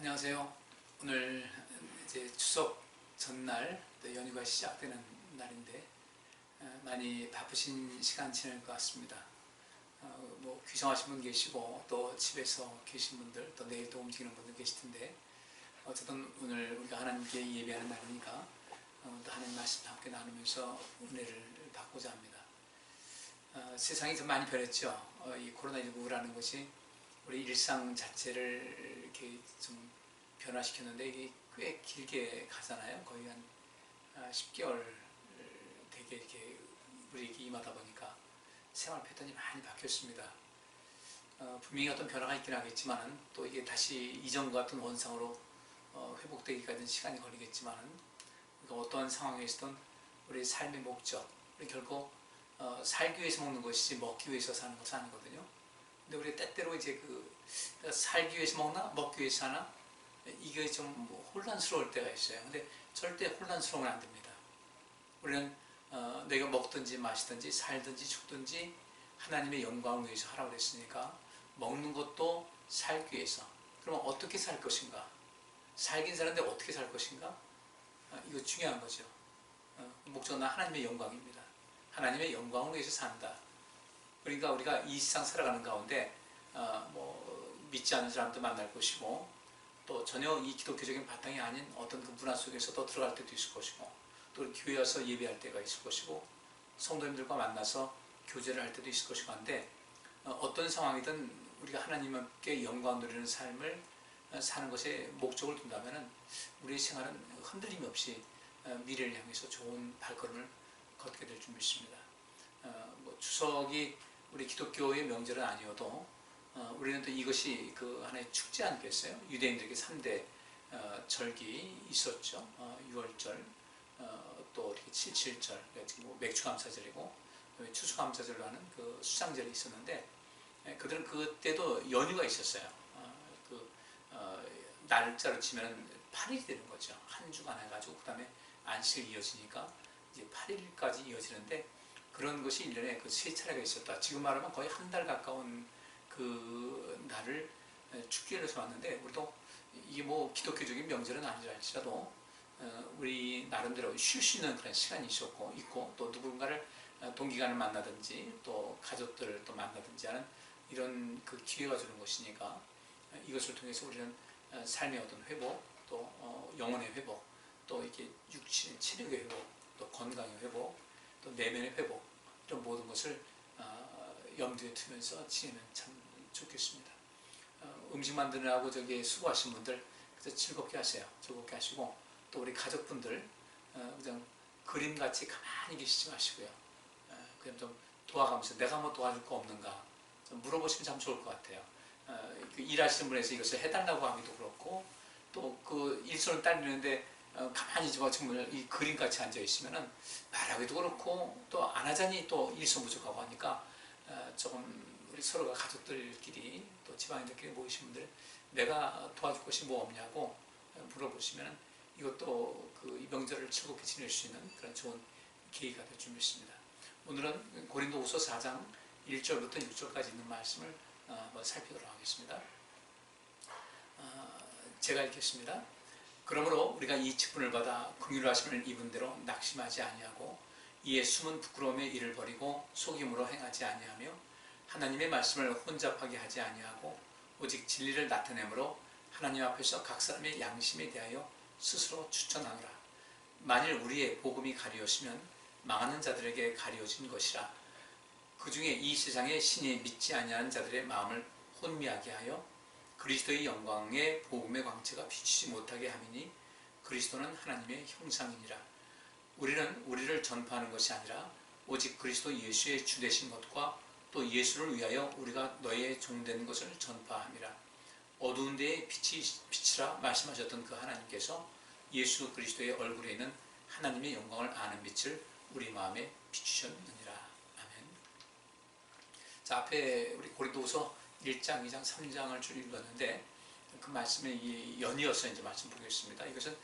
안녕하세요. 오늘 이제 추석 전날 또 연휴가 시작되는 날인데 많이 바쁘신 시간 지낼 것 같습니다. 뭐 귀성하신 분 계시고 또 집에서 계신 분들 또 내일 또 움직이는 분들 계실 텐데 어쨌든 오늘 우리가 하나님께 예배하는 날이니까 또 하나님 말씀 함께 나누면서 은혜를 받고자 합니다. 세상이 좀 많이 변했죠. 이 코로나19라는 것이 우리 일상 자체를 이렇게 좀 변화시켰는데 이게 꽤 길게 가잖아요. 거의 한 10개월 되게 이렇게 우리에게 임하다 보니까 생활 패턴이 많이 바뀌었습니다. 분명히 어떤 변화가 있긴 하겠지만 또 이게 다시 이전과 같은 원상으로 회복되기까지는 시간이 걸리겠지만 그러니까 어떠한 상황에서든 우리 삶의 목적, 우리 결국 살기 위해서 먹는 것이지 먹기 위해서 사는 것은 아니거든요. 근데 우리 때때로 이제 살기 위해서 먹나 먹기 위해서 사나 이게 좀 혼란스러울 때가 있어요. 근데 절대 혼란스러우면 안 됩니다. 우리는 내가 먹든지 마시든지 살든지 죽든지 하나님의 영광을 위해서 하라고 그랬으니까 먹는 것도 살기 위해서. 그러면 어떻게 살 것인가? 살긴 사는데 어떻게 살 것인가? 이거 중요한 거죠. 목적은 하나님의 영광입니다. 하나님의 영광을 위해서 산다. 그러니까 우리가 이 세상 살아가는 가운데 믿지 않는 사람도 만날 것이고 또 전혀 이 기독교적인 바탕이 아닌 어떤 그 문화 속에서도 들어갈 때도 있을 것이고 또 교회 와서 예배할 때가 있을 것이고 성도님들과 만나서 교제를 할 때도 있을 것이고 한데 어떤 상황이든 우리가 하나님께 영광 누리는 삶을 사는 것에 목적을 둔다면 우리의 생활은 흔들림 없이 미래를 향해서 좋은 발걸음을 걷게 될 줄 믿습니다. 추석이 우리 기독교의 명절은 아니어도 우리는 또 이것이 하나의 축제 아니겠어요? 유대인들에게 3대 절기 있었죠. 6월절, 또 이렇게 7.7절, 맥주감사절이고 추수감사절로 하는 그 수장절이 있었는데 그들은 그때도 연휴가 있었어요. 날짜로 치면 8일이 되는 거죠. 한 주간 해가지고 그 다음에 안식이 이어지니까 이제 8일까지 이어지는데 그런 것이 1년에 세 차례가 있었다. 지금 말하면 거의 한 달 가까운 그 날을 축제를 해서 왔는데 우리도 이게 기독교적인 명절은 아니라 할지라도 우리 나름대로 쉴 수 있는 그런 시간이 있고 또 누군가를 동기간을 만나든지 또 가족들을 또 만나든지 하는 이런 그 기회가 주는 것이니까 이것을 통해서 우리는 삶의 어떤 회복 또 영혼의 회복 또 이렇게 육신의 체력의 회복 또 건강의 회복 또 내면의 회복 이런 모든 것을 염두에 두면서 지내면 참 좋겠습니다. 음식 만드느라고 수고하신 분들 즐겁게 하세요. 즐겁게 하시고 또 우리 가족분들 그냥 그림같이 가만히 계시지 마시고요. 그냥 좀 도와가면서 내가 뭐 도와줄 거 없는가 좀 물어보시면 참 좋을 것 같아요. 일하시는 분에서 이것을 해달라고 하기도 그렇고 또 그 일손을 따르는데 가만히 정말 이 그림같이 앉아있으면 말하기도 그렇고 또 안 하자니 또 일손 부족하고 하니까 조금 우리 서로가 가족들끼리 또 지방인들끼리 모이신 분들 내가 도와줄 것이 뭐 없냐고 물어보시면 이것도 이 명절을 즐겁게 지낼 수 있는 그런 좋은 계기가 될 줄 믿습니다. 오늘은 고린도후서 4장 1절부터 6절까지 있는 말씀을 한번 살펴보도록 하겠습니다. 제가 읽겠습니다. 그러므로 우리가 이 직분을 받아 긍휼하심을 입은 대로 낙심하지 아니하고 이에 숨은 부끄러움의 일을 버리고 속임으로 행하지 아니하며 하나님의 말씀을 혼잡하게 하지 아니하고 오직 진리를 나타내므로 하나님 앞에서 각 사람의 양심에 대하여 스스로 추천하노라. 만일 우리의 복음이 가리웠으면 망하는 자들에게 가리워진 것이라. 그 중에 이 세상의 신이 믿지 아니하는 자들의 마음을 혼미하게 하여 그리스도의 영광의 복음의 광채가 비치지 못하게 함이니 그리스도는 하나님의 형상이니라. 우리는 우리를 전파하는 것이 아니라 오직 그리스도 예수의 주 되신 것과 또 예수를 위하여 우리가 너의 종된 것을 전파함이라. 어두운 데에 빛이라 말씀하셨던 그 하나님께서 예수 그리스도의 얼굴에 있는 하나님의 영광을 아는 빛을 우리 마음에 비추셨느니라. 아멘. 자, 앞에 우리 고린도후서 1장, 2장, 3장을 쭉 읽었는데 그 말씀에 연이어서 이제 말씀 보겠습니다. 이것은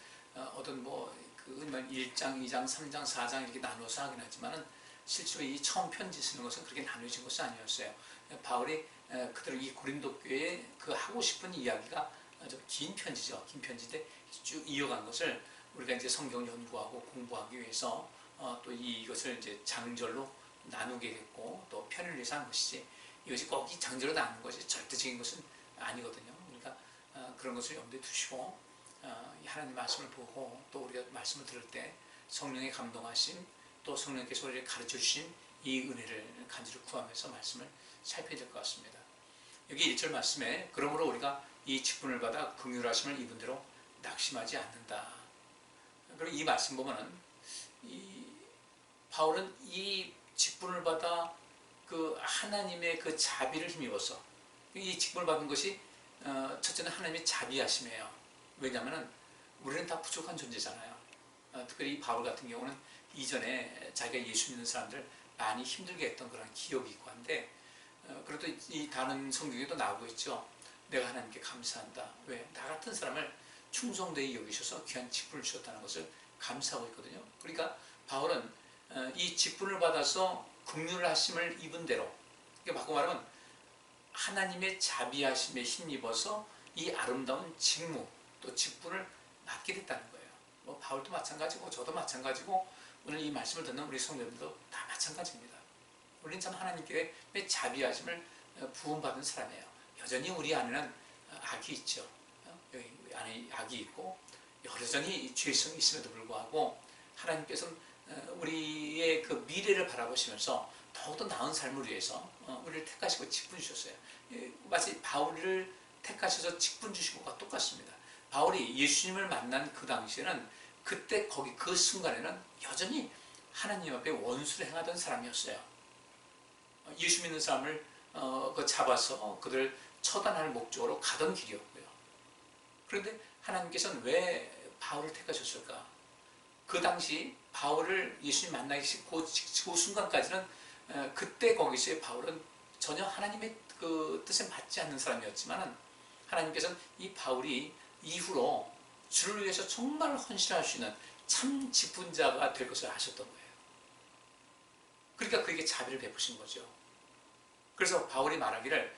어떤 1장, 2장, 3장, 4장 이렇게 나눠서 하긴 하지만은 실제로 이 처음 편지 쓰는 것은 그렇게 나눠진 것은 아니었어요. 바울이 그대로 이 고린도 교회에 하고 싶은 이야기가 좀 긴 편지죠. 긴 편지인데 쭉 이어간 것을 우리가 이제 성경 연구하고 공부하기 위해서 또 이것을 이제 장절로 나누게 됐고 또 편을 위해서 한 것이지, 이것이 꼭 이 장절로 나누는 것이 절대적인 것은 아니거든요. 그러니까 그런 것을 염두에 두시고 하나님 말씀을 보고 또 우리가 말씀을 들을 때 성령의 감동하심, 또 성령께서 우리를 가르쳐 주신 이 은혜를 간절히 구하면서 말씀을 살펴야 될 것 같습니다. 여기 1절 말씀에 그러므로 우리가 이 직분을 받아 긍휼하심을 입은 대로 낙심하지 않는다. 그리고 이 말씀 보면은 바울은 이 직분을 받아 그 하나님의 그 자비를 힘입어서, 이 직분을 받은 것이 첫째는 하나님의 자비하심이에요. 왜냐하면 우리는 다 부족한 존재잖아요. 특별히 이 바울 같은 경우는 이전에 자기가 예수 믿는 사람들 많이 힘들게 했던 그런 기억이 있고 한데, 그래도 이 다른 성경에도 나오고 있죠. 내가 하나님께 감사한다. 왜? 나 같은 사람을 충성되게 여기셔서 귀한 직분을 주셨다는 것을 감사하고 있거든요. 그러니까 바울은 이 직분을 받아서 긍휼하심을 입은 대로, 바꿔 말하면 하나님의 자비하심에 힘입어서 이 아름다운 직무 또 직분을 맡게 됐다는 거예요. 뭐 바울도 마찬가지고 저도 마찬가지고 오늘 이 말씀을 듣는 우리 성도님들도 다 마찬가지입니다. 우리는 참 하나님께 자비하심을 부음받은 사람이에요. 여전히 우리 안에는 악이 있죠. 여기 안에 악이 있고 여전히 죄성이 있음에도 불구하고 하나님께서는 우리의 그 미래를 바라보시면서 더욱더 나은 삶을 위해서 우리를 택하시고 직분 주셨어요. 마치 바울을 택하셔서 직분 주신 것과 똑같습니다. 바울이 예수님을 만난 그 당시에는 그때 거기 그 순간에는 여전히 하나님 앞에 원수를 행하던 사람이었어요. 예수 믿는 사람을 잡아서 그들을 처단할 목적으로 가던 길이었고요. 그런데 하나님께서는 왜 바울을 택하셨을까? 그 당시 바울을 예수님 만나기 그 순간까지는 그때 거기서의 바울은 전혀 하나님의 그 뜻에 맞지 않는 사람이었지만 하나님께서는 이 바울이 이후로 주를 위해서 정말 헌신할 수 있는 참 직분자가 될 것을 아셨던 거예요. 그러니까 그에게 자비를 베푸신 거죠. 그래서 바울이 말하기를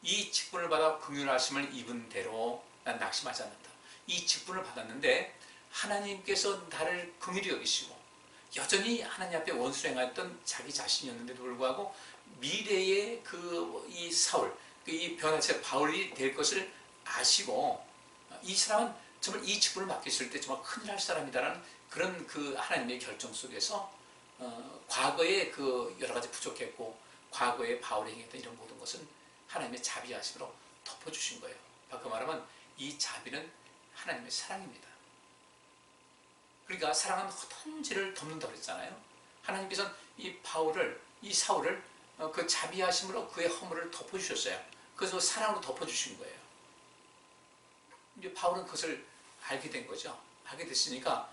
이 직분을 받아 긍휼하심을 입은 대로 난 낙심하지 않는다. 이 직분을 받았는데 하나님께서 나를 긍휼히 여기시고 여전히 하나님 앞에 원수를 행했던 자기 자신이었는데도 불구하고 미래의 이 사울, 이 변화체 바울이 될 것을 아시고 이 사람은 정말 이 직분을 맡겼을 때 정말 큰일 할 사람이다라는 그런 그 하나님의 결정 속에서 과거에 그 여러 가지 부족했고 과거에 바울이 행했던 이런 모든 것은 하나님의 자비하심으로 덮어주신 거예요. 바꿔 말하면 이 자비는 하나님의 사랑입니다. 그러니까 사랑은 헛된 죄를 덮는다고 그랬잖아요. 하나님께서는 이 바울을, 이 사울을 그 자비하심으로 그의 허물을 덮어주셨어요. 그래서 사랑으로 덮어주신 거예요. 이제 바울은 그것을 알게 된 거죠. 알게 됐으니까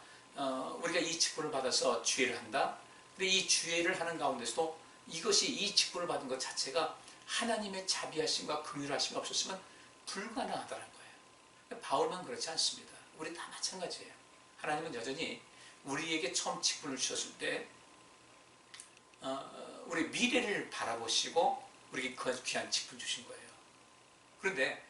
우리가 이 직분을 받아서 주의를 한다. 근데 이 주의를 하는 가운데서도 이것이 이 직분을 받은 것 자체가 하나님의 자비하심과 긍휼하심이 없었으면 불가능하다는 거예요. 바울만 그렇지 않습니다. 우리 다 마찬가지예요. 하나님은 여전히 우리에게 처음 직분을 주셨을 때 우리 미래를 바라보시고 우리에게 그 귀한 직분 주신 거예요. 그런데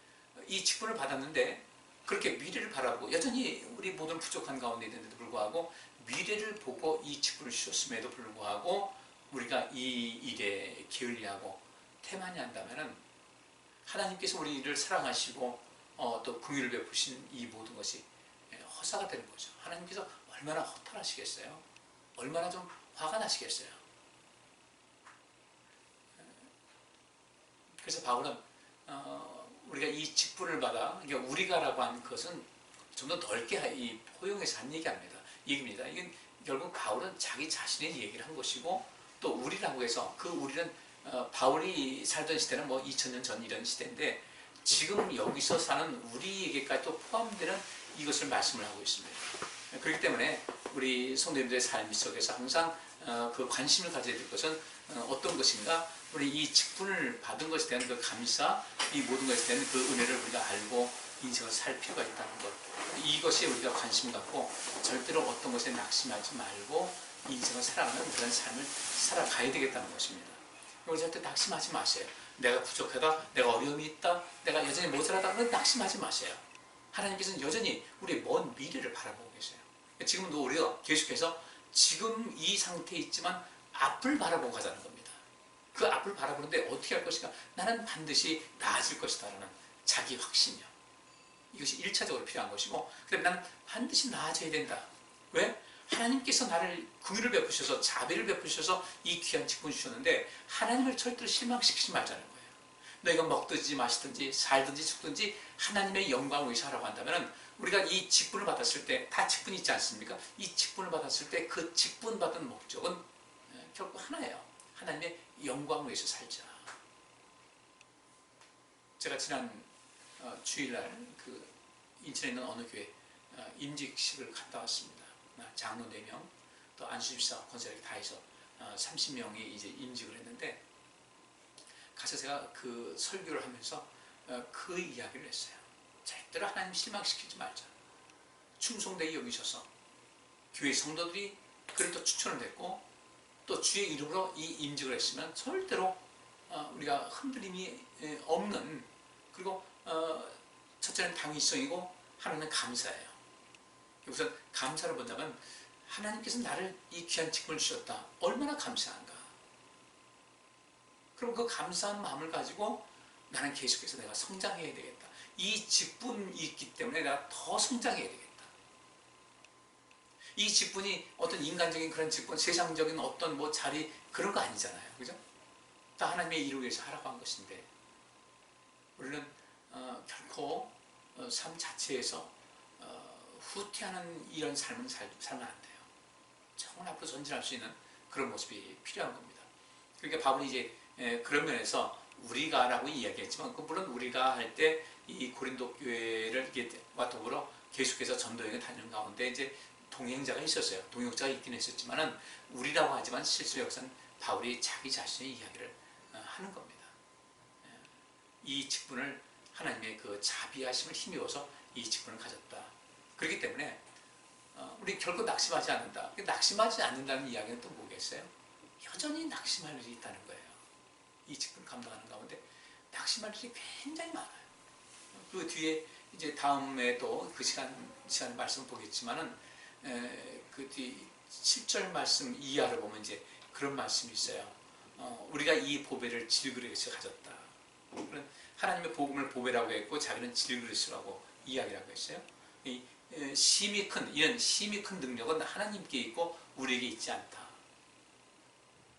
이 직분을 받았는데 그렇게 미래를 바라보고 여전히 우리 모든 부족한 가운데 있는데도 불구하고 미래를 보고 이 직분을 주셨음에도 불구하고 우리가 이 일에 게을리하고 태만히 한다면 하나님께서 우리를 사랑하시고 또 긍휼을 베푸신 이 모든 것이 허사가 되는 거죠. 하나님께서 얼마나 허탈하시겠어요? 얼마나 좀 화가 나시겠어요? 그래서 바울은 우리가 이 직분을 받아, 그러니까 우리가라고 하는 것은 좀 더 넓게 포용해서 한 얘기입니다. 이건 결국 바울은 자기 자신의 얘기를 한 것이고 또 우리라고 해서 그 우리는 바울이 살던 시대는 뭐 2000년 전 이런 시대인데 지금 여기서 사는 우리에게까지 또 포함되는 이것을 말씀을 하고 있습니다. 그렇기 때문에 우리 성도님들의 삶 속에서 항상 그 관심을 가져야 될 것은 어떤 것인가? 우리 이 직분을 받은 것에 대한 그 감사, 이 모든 것에 대한 그 은혜를 우리가 알고 인생을 살 필요가 있다는 것. 이것이 우리가 관심 갖고 절대로 어떤 것에 낙심하지 말고 인생을 살아가는 그런 삶을 살아가야 되겠다는 것입니다. 우리 절대 낙심하지 마세요. 내가 부족하다, 내가 어려움이 있다, 내가 여전히 모자라다, 그런 낙심하지 마세요. 하나님께서는 여전히 우리의 먼 미래를 바라보고 계세요. 지금도 우리가 계속해서 지금 이 상태에 있지만 앞을 바라보고 가자는 겁니다. 그 앞을 바라보는데 어떻게 할 것인가? 나는 반드시 나아질 것이다 라는 자기 확신이요. 이것이 1차적으로 필요한 것이고, 그 다음에 나는 반드시 나아져야 된다. 왜? 하나님께서 나를 긍휼을 베푸셔서 자비를 베푸셔서 이 귀한 직분을 주셨는데 하나님을 절대로 실망시키지 말자는 거예요. 너희가 먹든지 마시든지 살든지 죽든지 하나님의 영광을 위해서 하라고 한다면, 우리가 이 직분을 받았을 때 다 직분이 있지 않습니까? 이 직분을 받았을 때 그 직분 받은 목적은 결국 하나예요. 하나님의 영광을 위해서 살자. 제가 지난 주일날 그 인천에 있는 어느 교회 임직식을 갔다 왔습니다. 장로 4명, 또 안수집사 권사역이 다 해서 30명이 이제 임직을 했는데, 가서 제가 그 설교를 하면서 그 이야기를 했어요. 절대로 하나님 실망시키지 말자. 충성되게 여기셔서 교회 성도들이 그를 또 추천을 했고, 또 주의 이름으로 이 임직을 했으면 절대로 우리가 흔들림이 없는, 그리고 첫째는 당위성이고 하나는 감사예요. 우선 감사를 본다면 하나님께서 나를 이 귀한 직분을 주셨다. 얼마나 감사한가. 그럼 그 감사한 마음을 가지고 나는 계속해서 내가 성장해야 되겠다. 이 직분이 있기 때문에 내가 더 성장해야 되겠다. 이 직분이 어떤 인간적인 그런 직분, 세상적인 어떤 뭐 자리 그런 거 아니잖아요. 그죠? 다 하나님의 일을 위해서 하라고 한 것인데, 우리는 결코 삶 자체에서 후퇴하는 이런 삶은 살면 안 돼요. 정말 앞으로 전진할 수 있는 그런 모습이 필요한 겁니다. 그러니까 바울이 이제 그런 면에서 우리가라고 이야기했지만, 물론 우리가 할 때 이 고린도 교회를 와 더불어 계속해서 전도여행을 다니는 가운데 이제 동행자가 있었어요. 동역자가 있긴 했었지만은 우리라고 하지만 실제 역사는 바울이 자기 자신의 이야기를 하는 겁니다. 이 직분을 하나님의 그 자비하심을 힘입어서 이 직분을 가졌다. 그렇기 때문에 우리 결코 낙심하지 않는다. 낙심하지 않는다는 이야기는 또 뭐겠어요? 여전히 낙심할 일이 있다는 거예요. 이 직분을 감당하는 가운데 낙심할 일이 굉장히 많아요. 그 뒤에 이제 다음에도 그 시간 말씀 보겠지만은 그 뒤 7절 말씀 이하를 보면 이제 그런 말씀이 있어요. 우리가 이 보배를 질그릇에 가졌다. 하나님의 복음을 보배라고 했고 자기는 질그릇이라고 이야기라고 했어요. 이런 심히 큰 능력은 하나님께 있고 우리에게 있지 않다.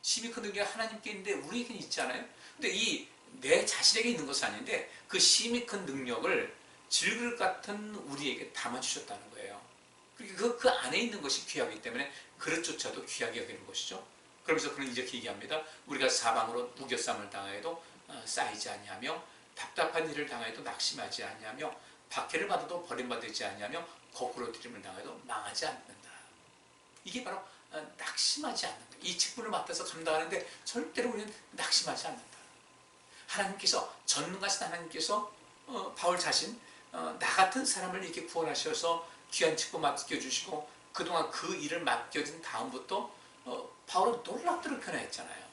심히 큰 능력이 하나님께 있는데 우리에게는 있지 않아요? 근데 이 내 자신에게 있는 것은 아닌데 그 심히 큰 능력을 질그릇 같은 우리에게 담아주셨다는 거예요. 그 안에 있는 것이 귀하기 때문에 그릇조차도 귀하게 여기는 것이죠. 그러면서 그는 이렇게 얘기합니다. 우리가 사방으로 우겨쌈을 당하여도 쌓이지 아니하며 답답한 일을 당하여도 낙심하지 아니하며 박해를 받아도 버림받지 아니하며 거꾸로 들임을 당해도 망하지 않는다. 이게 바로 낙심하지 않는다. 이 직분을 맡아서 감당하는데 절대로 우리는 낙심하지 않는다. 하나님께서, 전능하신 하나님께서 바울 자신 나 같은 사람을 이렇게 구원하셔서 귀한 직분 맡겨주시고 그동안 그 일을 맡겨진 다음부터 바울은 놀랍도록 변화했잖아요.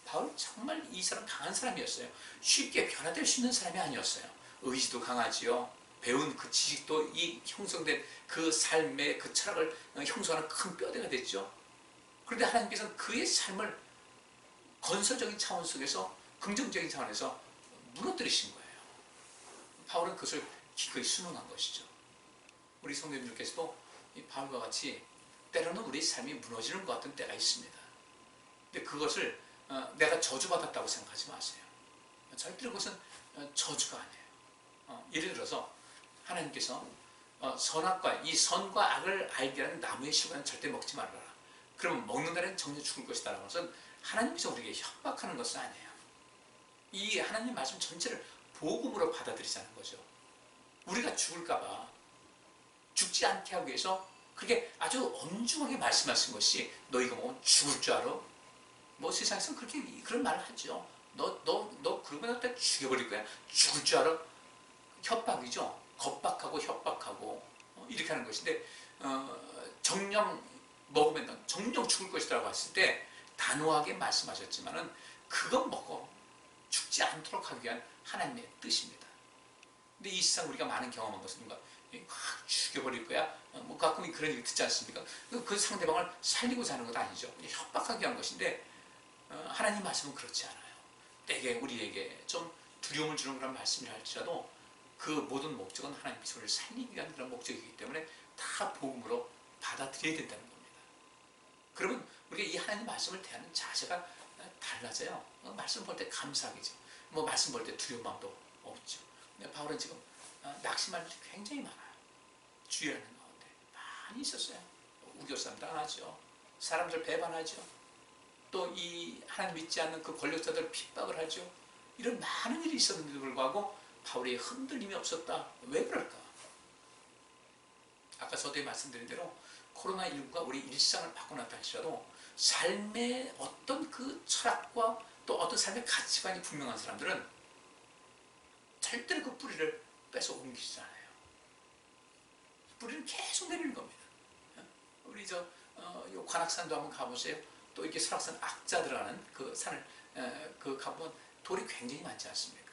바울 정말 이 사람 강한 사람이었어요. 쉽게 변화될 수 있는 사람이 아니었어요. 의지도 강하지요. 배운 그 지식도 이 형성된 그 삶의 그 철학을 형성하는 큰 뼈대가 됐죠. 그런데 하나님께서는 그의 삶을 건설적인 차원 속에서, 긍정적인 차원에서 무너뜨리신 거예요. 바울은 그것을 기꺼이 순응한 것이죠. 우리 성도님들께서도 이 바울과 같이 때로는 우리 삶이 무너지는 것 같은 때가 있습니다. 근데 그것을 내가 저주받았다고 생각하지 마세요. 절대로 그것은 저주가 아니에요. 예를 들어서 하나님께서 선악과, 이 선과 악을 알게 하는 나무의 실과는 절대 먹지 말아라. 그러면 먹는 날엔 정녕 죽을 것이다 라는 것은 하나님께서 우리에게 협박하는 것은 아니에요. 이 하나님 말씀 전체를 복음으로 받아들이자는 거죠. 우리가 죽을까봐 죽지 않게 하기 위해서 그렇게 아주 엄중하게 말씀하신 것이, 너 이거 먹으면 죽을 줄 알아? 뭐 세상에서 그렇게 그런 말을 하죠. 너 그러고 나서 죽여버릴 거야. 죽을 줄 알아? 협박이죠. 겁박하고 협박하고 이렇게 하는 것인데, 정령 먹으면 정령 죽을 것이라고 했을 때 단호하게 말씀하셨지만은 그건 먹어 죽지 않도록 하기 위한 하나님의 뜻입니다. 근데 이 세상 우리가 많은 경험한 것은 뭔가 확 죽여버릴 거야. 뭐 가끔 그런 얘기 듣지 않습니까? 그 상대방을 살리고자 하는 것 아니죠. 그냥 협박하기 위한 것인데 하나님 말씀은 그렇지 않아요. 때게 우리에게 좀 두려움을 주는 그런 말씀을 할지라도 그 모든 목적은 하나님의 소리를 살리기 위한 그런 목적이기 때문에 다 복음으로 받아들여야 된다는 겁니다. 그러면 우리가 이 하나님 말씀을 대하는 자세가 달라져요. 말씀 볼 때 감사하겠죠. 뭐 말씀 볼 때 두려운 마음도 없죠. 근데 바울은 지금 낙심할 일이 굉장히 많아요. 주의하는 가운데 많이 있었어요. 우겨쌈 당하죠. 사람들 배반하죠. 또 이 하나님 믿지 않는 그 권력자들 핍박을 하죠. 이런 많은 일이 있었는데도 불구하고 바울이 흔들림이 없었다. 왜 그럴까? 아까 저도 말씀드린 대로 코로나19가 우리 일상을 바꿔놨다 할지라도 삶의 어떤 그 철학과 또 어떤 삶의 가치관이 분명한 사람들은 절대로 그 뿌리를 뺏어 옮기지 않아요. 뿌리는 계속 내리는 겁니다. 우리 요 관악산도 한번 가보세요. 또 이렇게 설악산 악자 들어가는 그 산을 그 가보면 돌이 굉장히 많지 않습니까?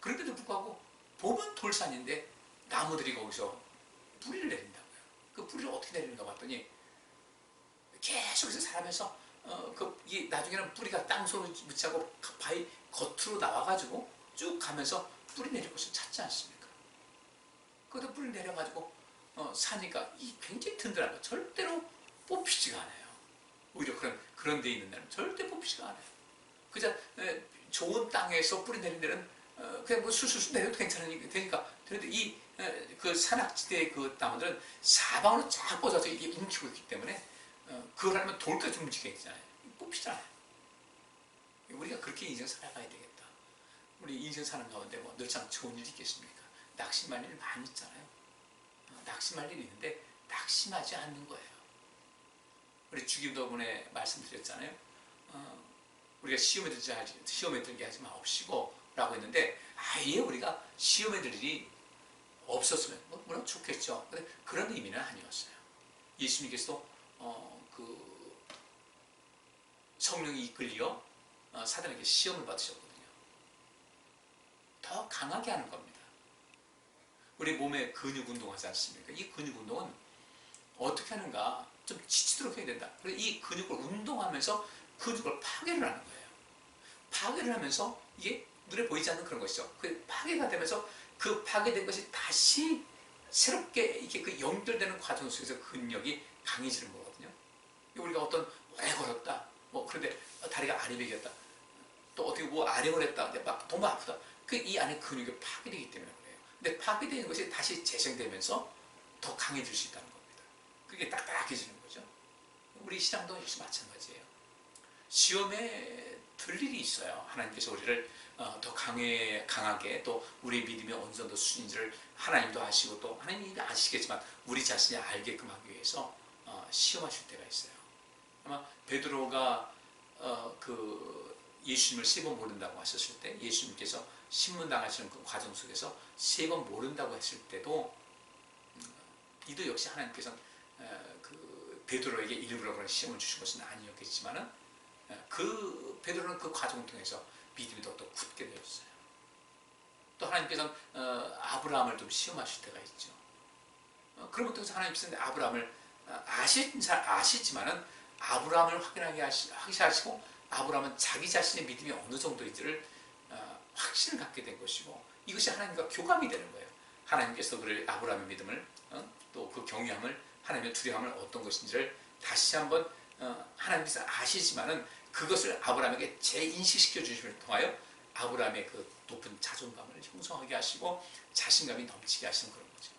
그런데도 불구하고 보면 돌산인데 나무들이 거기서 뿌리를 내린다고요. 그 뿌리를 어떻게 내리는가 봤더니 계속해서 사람에서 나중에는 뿌리가 땅속으로 묻히고 바위 겉으로 나와가지고 쭉 가면서 뿌리 내릴 곳을 찾지 않습니까? 거기다 뿌리 내려가지고 사니까 굉장히 든든한 거 절대로 뽑히지가 않아요. 오히려 그런 데 있는 데는 절대 뽑히지가 않아요. 그저 좋은 땅에서 뿌리 내린 데는 그냥 뭐 술술 내려도 괜찮으니까 되는데 그 산악지대의 그 나무들은 사방으로 쫙 뻗어서 이게 움키고 있기 때문에 그걸 하면 돌까지 움직이잖아요. 뽑히잖아요. 우리가 그렇게 인생 살아가야 되겠다. 우리 인생 사는 가운데 뭐 늘상 좋은 일이 있겠습니까? 낙심할 일 많이 있잖아요. 낙심할 일이 있는데 낙심하지 않는 거예요. 우리 주기도문에 말씀드렸잖아요. 우리가 시험에 들게 하지 마옵시고 라고 했는데 아예 우리가 시험에 들 일이 없었으면 물론 좋겠죠. 근데 그런 의미는 아니었어요. 예수님께서도 그 성령이 이끌려 사단에게 시험을 받으셨거든요. 더 강하게 하는 겁니다. 우리 몸에 근육 운동하지 않습니까? 이 근육 운동은 어떻게 하는가 좀 지치도록 해야 된다. 그래서 이 근육을 운동하면서 근육을 파괴를 하는 거예요. 파괴를 하면서 이게 눈에 보이지 않는 그런 것이죠. 그 파괴가 되면서 그 파괴된 것이 다시 새롭게 이렇게 그 연결되는 과정 속에서 근력이 강해지는 거거든요. 우리가 어떤 오래 걸었다. 뭐 그런데 다리가 아래배겼다. 또 어떻게 뭐 아령을 했다. 막 너무 아프다. 이 안에 근육이 파괴되기 때문에 그래요. 근데 파괴되는 것이 다시 재생되면서 더 강해질 수 있다는 겁니다. 그게 딱딱해지는 거죠. 우리 신앙도 역시 마찬가지예요. 시험에 들 일이 있어요. 하나님께서 우리를 더 강하게 또 우리 믿음의 어느 정도 수준인지를 하나님도 아시고 또 하나님이 아시겠지만 우리 자신이 알게끔 하기 위해서 시험하실 때가 있어요. 아마 베드로가 그 예수님을 3번 모른다고 하셨을 때 예수님께서 신문당하시는 그 과정 속에서 3번 모른다고 했을 때도 이도 역시 하나님께서 그 베드로에게 일부러 그런 시험을 주신 것은 아니었겠지만은 그 베드로는 그 과정을 통해서 믿음이 더 굳게 되었어요. 또 하나님께서는 아브라함을 좀 시험하실 때가 있죠. 그런 것도 하나님께서는 아브라함을 아시지만은 아브라함을 확인하게 하시고 아브라함은 자기 자신의 믿음이 어느 정도인지를 확신을 갖게 된 것이고 이것이 하나님과 교감이 되는 거예요. 하나님께서 그를 아브라함의 믿음을 또 그 경외함을 하나님의 두려움을 어떤 것인지를 다시 한번 하나님께서 아시지만은 그것을 아브라함에게 재인식시켜 주심을 통하여 아브라함의 그 높은 자존감을 형성하게 하시고 자신감이 넘치게 하시는 그런 거죠.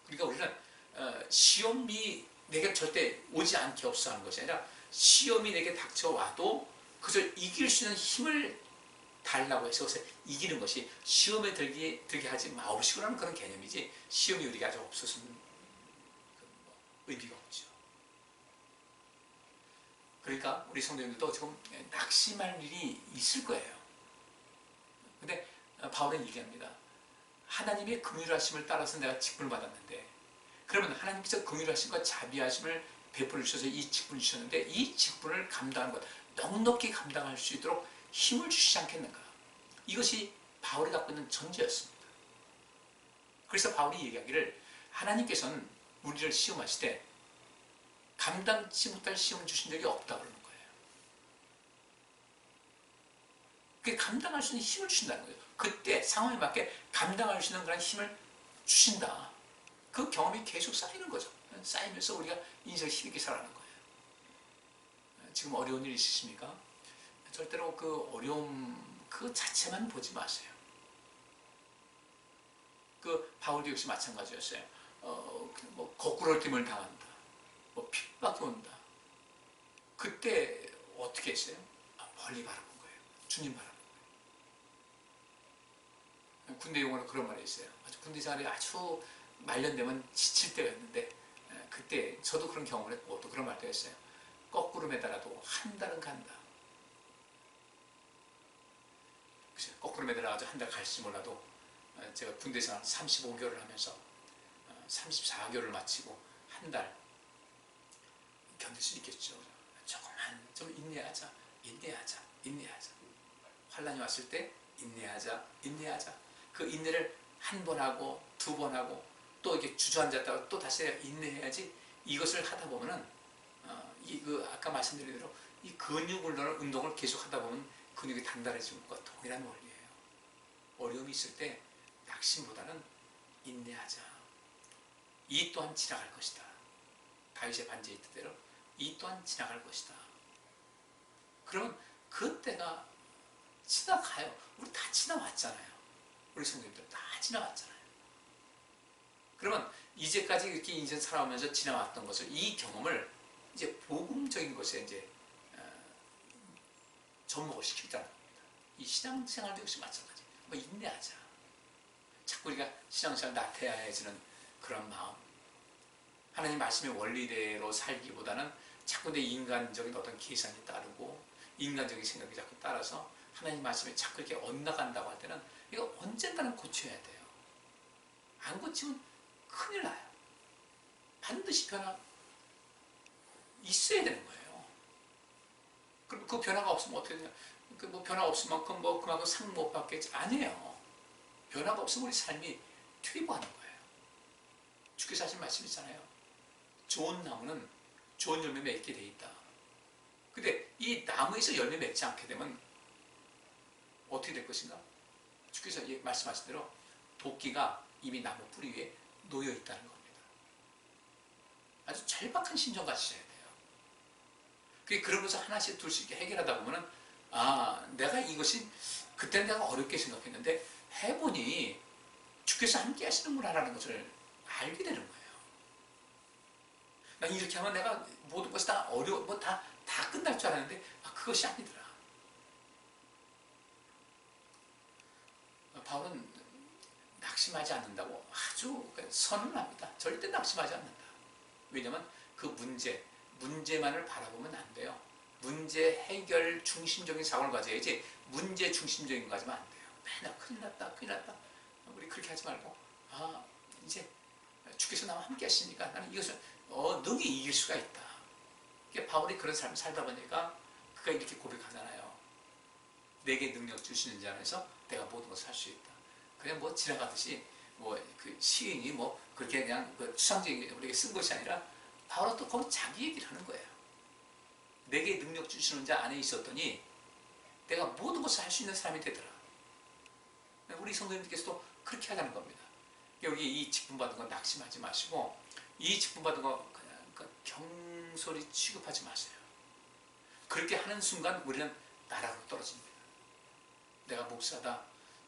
그러니까 우리는 시험이 내게 절대 오지 않게 없어 하는 것이 아니라 시험이 내게 닥쳐와도 그것을 이길 수 있는 힘을 달라고 해서 그것을 이기는 것이 시험에 들게 하지 마옵시고라는 그런 개념이지 시험이 우리가 아주 없어서는 의미가 없죠. 그러니까 우리 성도님들도 지금 낙심할 일이 있을 거예요. 근데 바울은 얘기합니다. 하나님의 긍휼하심을 따라서 내가 직분을 받았는데 그러면 하나님께서 긍휼하심과 자비하심을 베풀어 주셔서 이 직분을 주셨는데 이 직분을 감당하는 것, 넉넉히 감당할 수 있도록 힘을 주시지 않겠는가. 이것이 바울이 갖고 있는 전제였습니다. 그래서 바울이 얘기하기를 하나님께서는 우리를 시험하실 때 감당치 못할 시험을 주신 적이 없다고 그러는 거예요. 그게 감당할 수 있는 힘을 주신다는 거예요. 그때 상황에 맞게 감당할 수 있는 그런 힘을 주신다. 그 경험이 계속 쌓이는 거죠. 쌓이면서 우리가 인생을 힘있게 살아가는 거예요. 지금 어려운 일 있으십니까? 절대로 그 어려움 그 자체만 보지 마세요. 그 바울도 역시 마찬가지였어요. 뭐 거꾸로 팀을 당한다. 뭐 핍박이 온다. 그때 어떻게 했어요? 멀리 바라본 거예요. 주님 바라본 거예요. 군대 용어로 그런 말이 있어요. 군대 생활이 아주 말년되면 지칠 때가 있는데 그때 저도 그런 경험을 했고 또 그런 말도 했어요. 거꾸로 매달아도 한 달은 간다. 거꾸로 매달아가지고 한 달 갈지 몰라도 제가 군대 생활 35개월을 하면서 34개월을 마치고 한 달 견딜 수 있겠죠. 조금만 좀 인내하자. 환란이 왔을 때 인내하자. 그 인내를 한 번 하고 두 번 하고 또 이렇게 주저앉았다가 또 다시 인내해야지. 이것을 하다 보면은 아까 말씀드린 대로 이 근육 운동을 계속 하다 보면 근육이 단단해지는 것과 동일한 원리예요. 어려움이 있을 때 낙심보다는 인내하자. 이 또한 지나갈 것이다. 다윗의 반지에 있던 대로 이 또한 지나갈 것이다. 그러면 그때가 지나가요. 우리 다 지나왔잖아요. 우리 성도님들 다 지나왔잖아요. 그러면 이제까지 이렇게 인생 살아오면서 지나왔던 것을, 이 경험을 이제 복음적인 것에 이제 접목을 시키자는 겁니다. 이 신앙생활도 역시 마찬가지. 뭐 인내하자. 자꾸 우리가 신앙생활 나태해지는 그런 마음. 하나님 말씀의 원리대로 살기보다는 자꾸 내 인간적인 어떤 계산이 따르고 인간적인 생각이 자꾸 따라서 하나님 말씀에 자꾸 이렇게 엇나간다고 할 때는 이거 언젠가는 고쳐야 돼요. 안 고치면 큰일 나요. 반드시 변화 있어야 되는 거예요. 그럼 그 변화가 없으면 어떻게 되냐? 뭐 변화가 없을 만큼 뭐 그만큼 상 못 받겠지? 아니에요. 변화가 없으면 우리 삶이 퇴보하는 거예요. 주께서 하신 말씀 있잖아요. 좋은 나무는 좋은 열매 맺게 돼 있다. 근데 이 나무에서 열매 맺지 않게 되면 어떻게 될 것인가? 주께서 말씀하신 대로 도끼가 이미 나무 뿌리 위에 놓여 있다는 겁니다. 아주 절박한 심정 가지셔야 돼요. 그러면서 하나씩 둘씩 해결하다 보면은 내가 이것이 그때는 내가 어렵게 생각했는데 해보니 주께서 함께 하시는구나라는 것을 알게 되는 거예요. 난 이렇게 하면 내가 모든 것이 다 다 끝날 줄 알았는데 그것이 아니더라. 바울은 낙심하지 않는다고 아주 선언합니다. 절대 낙심하지 않는다. 왜냐하면 그 문제만을 바라보면 안 돼요. 문제 해결 중심적인 사고를 가져야지 문제 중심적인 거 가지면 안 돼요. 맨날 큰일 났다. 우리 그렇게 하지 말고 이제 주께서 나와 함께 하시니까 나는 이것을 능히 이길 수가 있다. 바울이 그런 삶을 살다 보니까 그가 이렇게 고백하잖아요. 내게 능력 주시는 자 안에서 내가 모든 것을 할 수 있다. 그냥 뭐 지나가듯이 그 시인이 그렇게 그냥 추상적인 우리에게 쓴 것이 아니라 바울은 또 거기 자기 얘기를 하는 거예요. 내게 능력 주시는 자 안에 있었더니 내가 모든 것을 할 수 있는 사람이 되더라. 우리 성도님들께서도 그렇게 하자는 겁니다. 여기 이 직분 받은 거 낙심하지 마시고 이 직분 받은 거 그냥 경솔히 취급하지 마세요. 그렇게 하는 순간 우리는 나락으로 떨어집니다. 내가 목사다,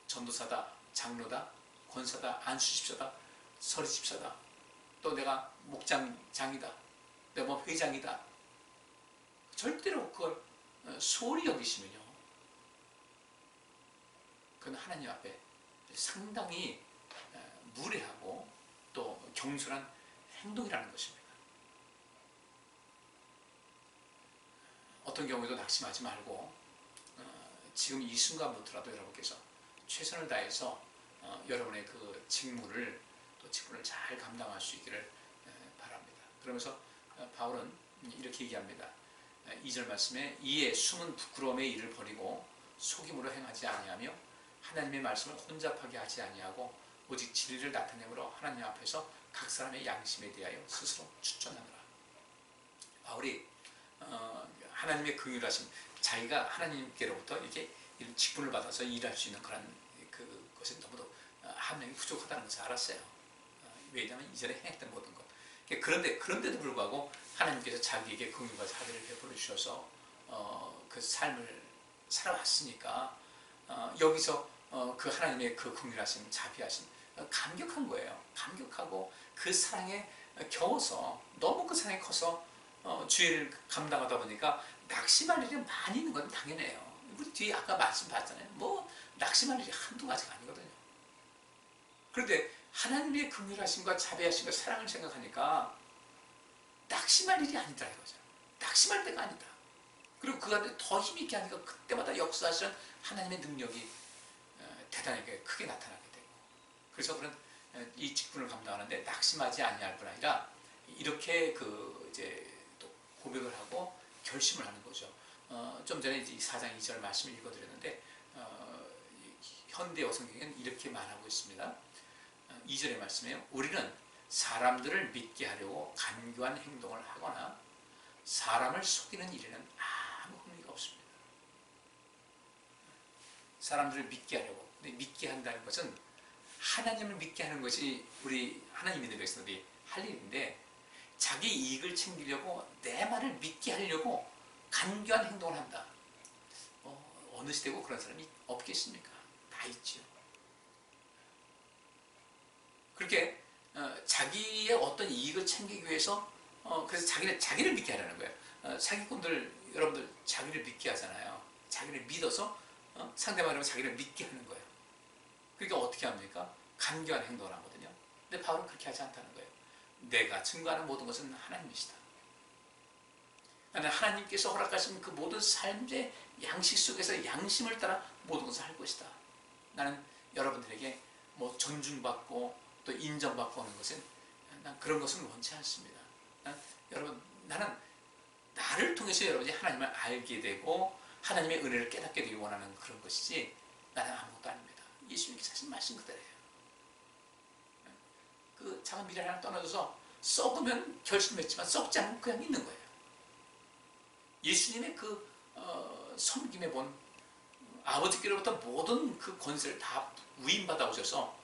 전도사다, 장로다, 권사다, 안수집사다, 서리집사다, 또 내가 목장장이다, 내가 회장이다. 절대로 그걸 소홀히 여기시면요, 그건 하나님 앞에 상당히 무례하고 또 경솔한 행동이라는 것입니다. 어떤 경우에도 낙심하지 말고 지금 이 순간부터라도 여러분께서 최선을 다해서 여러분의 그 직분을 잘 감당할 수 있기를 바랍니다. 그러면서 바울은 이렇게 얘기합니다. 2절 말씀에 이에 숨은 부끄러움의 일을 버리고 속임으로 행하지 아니하며 하나님의 말씀을 혼잡하게 하지 아니하고 오직 진리를 나타내므로 하나님 앞에서 각 사람의 양심에 대하여 스스로 추천하노라. 바울이 하나님의 긍휼하심, 자기가 하나님께로부터 이렇게 직분을 받아서 일할 수 있는 그런 그것이 너무도 함량이 부족하다는 것을 알았어요. 왜냐하면 이전에 행했던 모든 것. 그런데도 불구하고 하나님께서 자기에게 긍휼과 자비를 베풀어 주셔서 그 삶을 살아왔으니까 여기서 그 하나님의 그 긍휼하심, 자비하심 감격한 거예요. 감격하고 그 사랑에 겨워서, 너무 그 사랑이 커서 주의를 감당하다 보니까 낙심할 일이 많이 있는 건 당연해요. 우리 뒤에 아까 말씀 봤잖아요. 뭐 낙심할 일이 한두 가지가 아니거든요. 그런데 하나님의 긍휼하심과 자비하심과 사랑을 생각하니까 낙심할 일이 아니다 이거죠. 낙심할 때가 아니다. 그리고 그 안에 더 힘있게 하니까 그때마다 역사하시는 하나님의 능력이 대단하게 크게 나타나게 되고, 그래서 그런 이 직분을 감당하는데 낙심하지 아니할 뿐 아니라 이렇게 이제 또 고백을 하고 결심을 하는 거죠. 좀 전에 이제 4장 2절 말씀을 읽어드렸는데 현대어 성경에는 이렇게 말하고 있습니다. 2절의 말씀이에요. 우리는 사람들을 믿게 하려고 간교한 행동을 하거나 사람을 속이는 일에는 아무 흥미가 없습니다. 사람들을 믿게 하려고. 근데 믿게 한다는 것은 하나님을 믿게 하는 것이 우리 하나님 믿는 백성들이 할 일인데, 자기 이익을 챙기려고 내 말을 믿게 하려고 간교한 행동을 한다. 어느 시대고 그런 사람이 없겠습니까? 다 있지요. 그렇게 자기의 어떤 이익을 챙기기 위해서 그래서 자기를 믿게 하려는 거예요. 사기꾼들 여러분들 자기를 믿게 하잖아요. 자기를 믿어서 상대방을 자기를 믿게 하는 거예요. 그러니까 어떻게 합니까? 간교한 행동을 하거든요. 근데 바울은 그렇게 하지 않다는 거예요. 내가 증거하는 모든 것은 하나님이시다. 나는 하나님께서 허락하신 그 모든 삶의 양식 속에서 양심을 따라 모든 것을 할 것이다. 나는 여러분들에게 뭐 존중받고 또 인정받고 하는 것은, 난 그런 것은 원치 않습니다. 나는 나를 통해서 여러분이 하나님을 알게 되고 하나님의 은혜를 깨닫게 되기 원하는 그런 것이지, 나는 아무것도 아닙니다. 예수님께서 하신 말씀 그대로예요. 그 작은 미랄 하나 떠나줘서 썩으면 결심했지만 썩지 않고 그냥 있는 거예요. 예수님의 그 섬김에 본 아버지께로부터 모든 그 권세를 다 위임받아 오셔서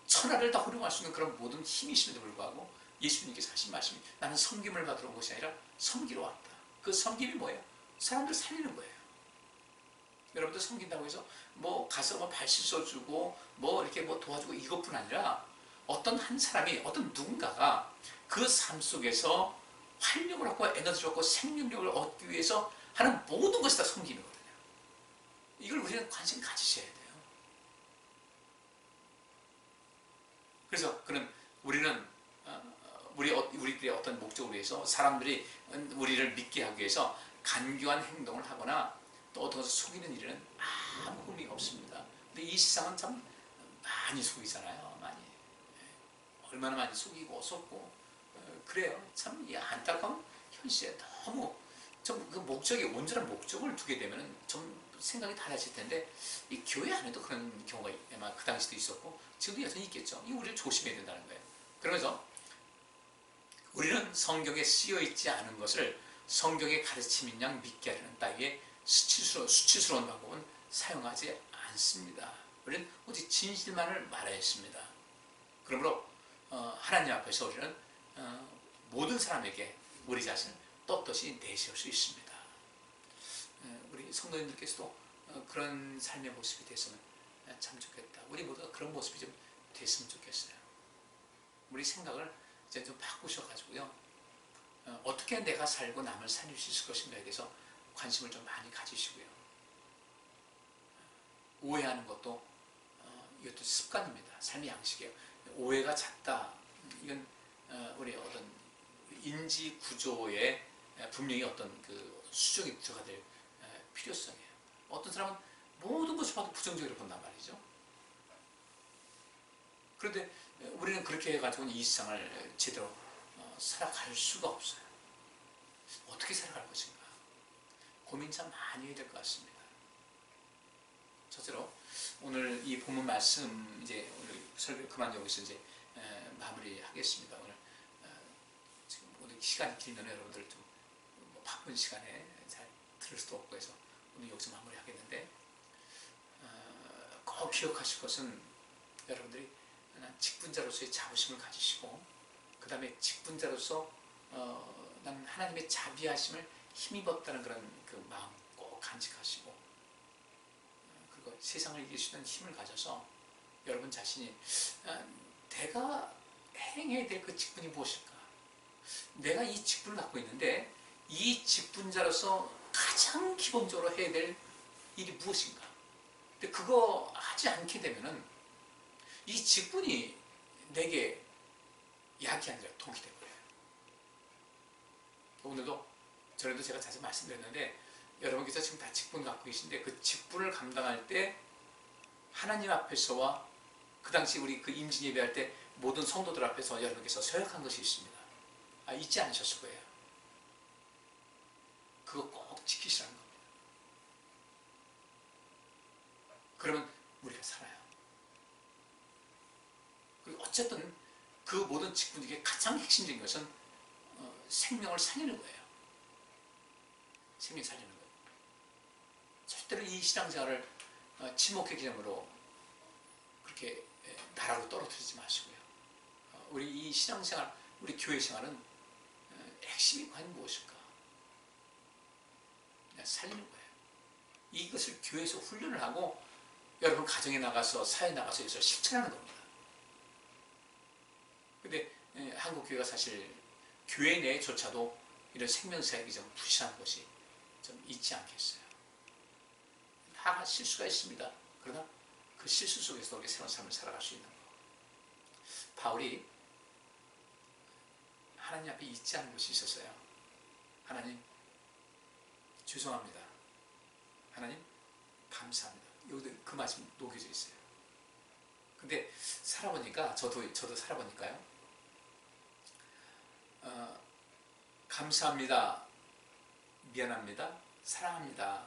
천하를 다 활용할 수 있는 그런 모든 힘이심에도 불구하고 예수님께서 하신 말씀이, 나는 섬김을 받으러 온 것이 아니라 섬기러 왔다. 그 섬김이 뭐예요? 사람들 살리는 거예요. 여러분들 섬긴다고 해서 뭐 가서 뭐 발 씻어주고 뭐 이렇게 뭐 도와주고 이것뿐 아니라 어떤 한 사람이, 어떤 누군가가 그 삶 속에서 활력을 얻고 에너지를 얻고 생명력을 얻기 위해서 하는 모든 것이 다 섬김이거든요. 이걸 우리는 관심 가지셔야 돼요. 그래서 우리는 우리들의 어떤 목적을 위해서, 사람들이 우리를 믿게 하기 위해서 간교한 행동을 하거나 또 어떤 것을 속이는 일에는 아무 의미가 없습니다. 근데 이 세상은 참 많이 속이잖아요. 많이. 얼마나 많이 속고 그래요. 참 안타까운 현실에 너무 좀 그 목적이, 온전한 목적을 두게 되면 좀 생각이 달라질 텐데, 이 교회 안에도 그런 경우가 아마 그 당시도 있었고 지금도 여전히 있겠죠. 이 우리를 조심해야 된다는 거예요. 그러면서 우리는 성경에 쓰여 있지 않은 것을 성경의 가르침인 양 믿게 하려는 따위의 수치스러운 방법은 사용하지 않습니다. 우리는 오직 진실만을 말해야 했습니다. 그러므로 하나님 앞에서 우리는 모든 사람에게 우리 자신을 떳떳이 내세울 수 있습니다. 우리 성도님들께서도 그런 삶의 모습이 됐으면 참 좋겠다. 우리 모두가 그런 모습이 좀 됐으면 좋겠어요. 우리 생각을 이제 좀 바꾸셔가지고요, 어떻게 내가 살고 남을 살릴 수 있을 것인가에 대해서 관심을 좀 많이 가지시고요. 오해하는 것도 이것도 습관입니다. 삶의 양식이에요. 오해가 잦다. 이건 우리 어떤 인지 구조에 분명히 어떤 그 수정이 들어가 될 필요성이에요. 어떤 사람은 모든 것을 봐도 부정적으로 본단 말이죠. 그런데 우리는 그렇게 해가지고는 이 세상을 제대로 살아갈 수가 없어요. 어떻게 살아갈 것인가? 고민 참 많이 해야 될 것 같습니다. 첫째로 오늘 이 본문 말씀, 이제 오늘 설교 그만 여기서 이제 마무리하겠습니다. 오늘 지금 오늘 시간이 길면 여러분들 좀 바쁜 시간에 잘 들을 수도 없고 해서 오늘 여기서 마무리하겠는데, 꼭 기억하실 것은 여러분들이 직분자로서의 자부심을 가지시고, 그 다음에 직분자로서 나는 하나님의 자비하심을 힘입었다는 그런 그 마음 꼭 간직하시고, 그리고 세상을 이길 수 있는 힘을 가져서 여러분 자신이 내가 행해야 될 그 직분이 무엇일까? 내가 이 직분을 갖고 있는데 이 직분자로서 가장 기본적으로 해야 될 일이 무엇인가? 근데 그거 하지 않게 되면은 이 직분이 내게 약이 아니라 독이 되버려요. 오늘도 전에도 제가 자주 말씀드렸는데, 여러분께서 지금 다 직분 갖고 계신데 그 직분을 감당할 때 하나님 앞에서와 그 당시 우리 그 임진 예배할 때 모든 성도들 앞에서 여러분께서 서약한 것이 있습니다. 잊지 않으셨을 거예요. 그거 꼭 지키시라는 겁니다. 그러면 우리가 살아요. 그리고 어쨌든 그 모든 직분 중에 가장 핵심적인 것은 생명을 살리는 거예요. 생명 살리는 거예요. 절대로 이 신앙생활을 침묵의 기념으로 그렇게 나라로 떨어뜨리지 마시고요. 우리 이 신앙생활, 우리 교회 생활은 핵심이 과연 무엇일까? 그냥 살리는 거예요. 이것을 교회에서 훈련을 하고 여러분 가정에 나가서 사회에 나가서 이것을 실천하는 겁니다. 근데 한국 교회가 사실 교회 내조차도 이런 생명사역이 좀 부실한 것이 좀 있지 않겠어요. 다 실수가 있습니다. 그러나 그 실수 속에서 우리 새로운 삶을 살아갈 수 있는 것. 바울이 하나님 앞에 잊지 않은 것이 있었어요. 하나님 죄송합니다. 하나님 감사합니다. 여기도 그 말씀 녹여져 있어요. 근데 살아보니까 저도 살아보니까요. 감사합니다. 미안합니다. 사랑합니다.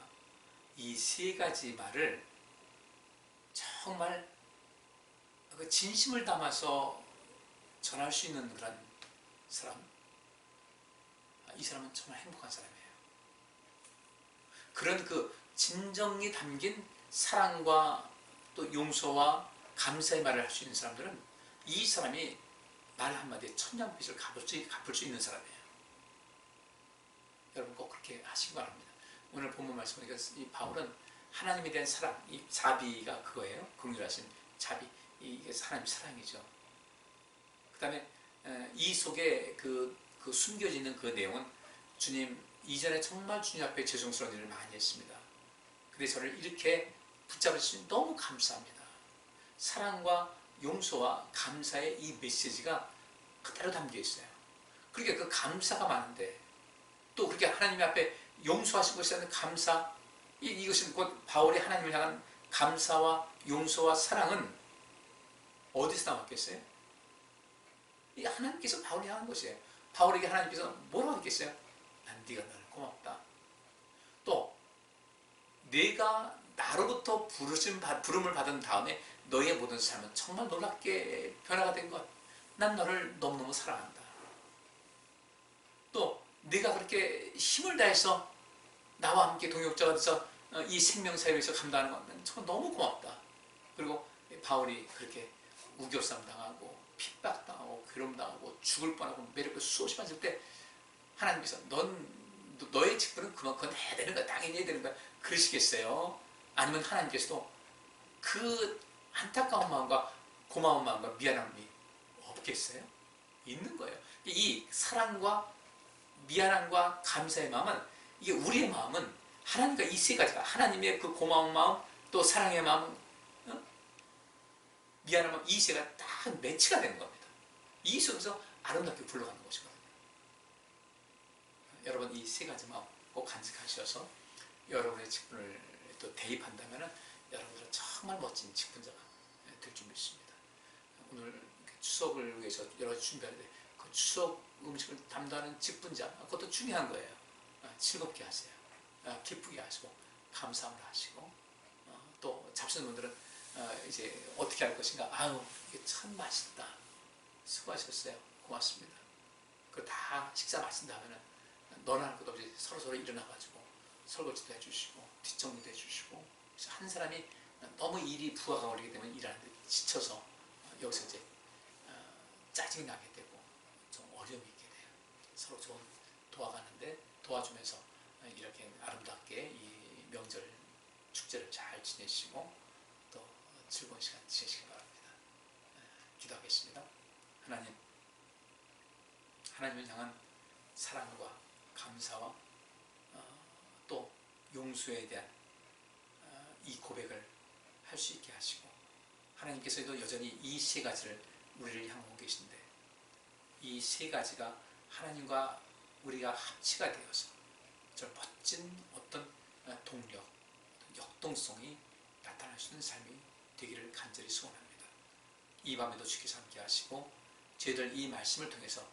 이 세 가지 말을 정말 그 진심을 담아서 전할 수 있는 그런 사람, 이 사람은 정말 행복한 사람이에요. 그런 그 진정이 담긴 사랑과 또 용서와 감사의 말을 할 수 있는 사람들은 이 사람이 말 한마디에 천냥빚을 갚을 수 있는 사람이에요. 여러분 꼭 그렇게 하시기 바랍니다. 오늘 본문 말씀 보니까 이 바울은 하나님에 대한 사랑, 이 자비가 그거예요. 긍휼하신 자비, 이게 하나님 사랑이죠. 그 다음에 이 속에 그 숨겨져 있는 그 내용은, 주님 이전에 정말 주님 앞에 죄송스러운 일을 많이 했습니다. 근데 저를 이렇게 붙잡을 수 있는 너무 감사합니다. 사랑과 용서와 감사의 이 메시지가 그대로 담겨 있어요. 그러니까 그 감사가 많은데 또 그렇게 하나님 앞에 용서하신 것에 대한 감사, 이것은 곧 바울이 하나님을 향한 감사와 용서와 사랑은 어디서 나왔겠어요? 이 하나님께서 바울이 향한 것이에요. 바울에게 하나님께서 뭐라고 했겠어요? 난 네가 나를 고맙다. 또 내가 나로부터 부름을 받은 다음에 너의 모든 삶은 정말 놀랍게 변화가 된 것. 난 너를 너무너무 사랑한다. 또 네가 그렇게 힘을 다해서 나와 함께 동역자가 돼서 이 생명사역에서 감당하는 건 정말 너무 고맙다. 그리고 바울이 그렇게 우겨쌈 당하고 핍박당하고 괴롭힘당하고 죽을 뻔하고 매력을 수없이 맞을 때 하나님께서 너의 직분은 그만큼 해야 되는 거야, 당연히 해야 되는 거야, 그러시겠어요? 아니면 하나님께서도 그 안타까운 마음과 고마운 마음과 미안함이 없겠어요? 있는 거예요. 이 사랑과 미안함과 감사의 마음은, 이게 우리의 마음은 하나님과 이 세 가지가, 하나님의 그 고마운 마음, 또 사랑의 마음, 미안한 마음, 이 세 가지가 딱 매치가 되는 겁니다. 이 속에서 아름답게 굴러가는 것이거든요. 여러분 이 세 가지 마음 꼭 간직하셔서 여러분의 직분을 또 대입한다면 여러분들은 정말 멋진 직분자가 될 줄 믿습니다. 오늘 추석을 위해서 여러 가지 준비할 때 그 추석 음식을 담당하는 직분자, 그것도 중요한 거예요. 즐겁게 하세요. 기쁘게 하시고 감사함을 하시고, 또 잡수는 분들은 이제 어떻게 할 것인가, 아유 이게 참 맛있다, 수고하셨어요. 고맙습니다. 그 다 식사 마친 다음에는 너나 할 것도 없이 서로 일어나가지고 설거지도 해주시고 뒷정리도 해주시고, 그래서 한 사람이 너무 일이 부하가 걸리게 되면 일하는데 지쳐서 여기서 이제 짜증이 나게 되고 좀 어려움이 있게 돼요. 서로 좀 도와가는데 도와주면서 이렇게 아름답게 이 명절 축제를 잘 지내시고 또 즐거운 시간 지내시기 바랍니다. 기도하겠습니다. 하나님을 향한 사랑과 감사와 또 용서에 대한 이 고백을 할 수 있게 하시고, 하나님께서도 여전히 이 세 가지를 우리를 향하고 계신데, 이 세 가지가 하나님과 우리가 합치가 되어서 저 멋진 어떤 동력, 역동성이 나타날 수 있는 삶이 되기를 간절히 소원합니다. 이 밤에도 주께서 함께 하시고 저희들 이 말씀을 통해서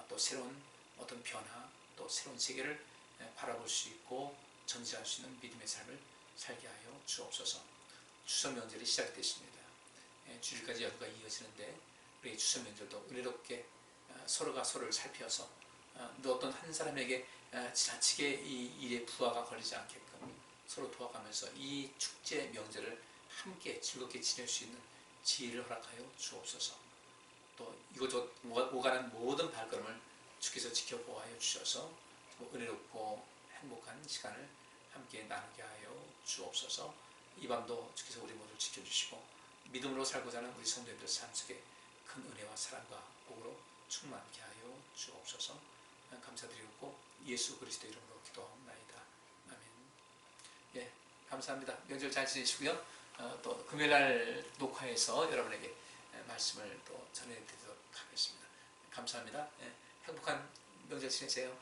또 새로운 어떤 변화, 또 새로운 세계를 바라볼 수 있고 전지할 수 있는 믿음의 삶을 살게 하여 주옵소서. 추석 명절이 시작됐습니다. 주일까지 연휴가 이어지는데 우리 추석 명절도 은혜롭게 서로가 서로를 살펴서 어떤 한 사람에게 지나치게 이 일에 부하가 걸리지 않게끔 서로 도와가면서 이 축제 명절을 함께 즐겁게 지낼 수 있는 지혜를 허락하여 주옵소서. 또 이곳저곳 오가는 모든 발걸음을 주께서 지켜보아여 주셔서 은혜롭고 행복한 시간을 함께 나누게 하여 주옵소서. 이 밤도 주께서 우리 모두를 지켜주시고 믿음으로 살고자 하는 우리 성도님들 삶 속에 큰 은혜와 사랑과 복으로 충만케 하여 주옵소서. 감사드리고 예수 그리스도 이름으로 기도하옵나이다. 아멘. 예, 감사합니다. 명절 잘 지내시고요. 또 금요일날 녹화해서 여러분에게 말씀을 또 전해드리도록 하겠습니다. 감사합니다. 예, 행복한 명절 지내세요.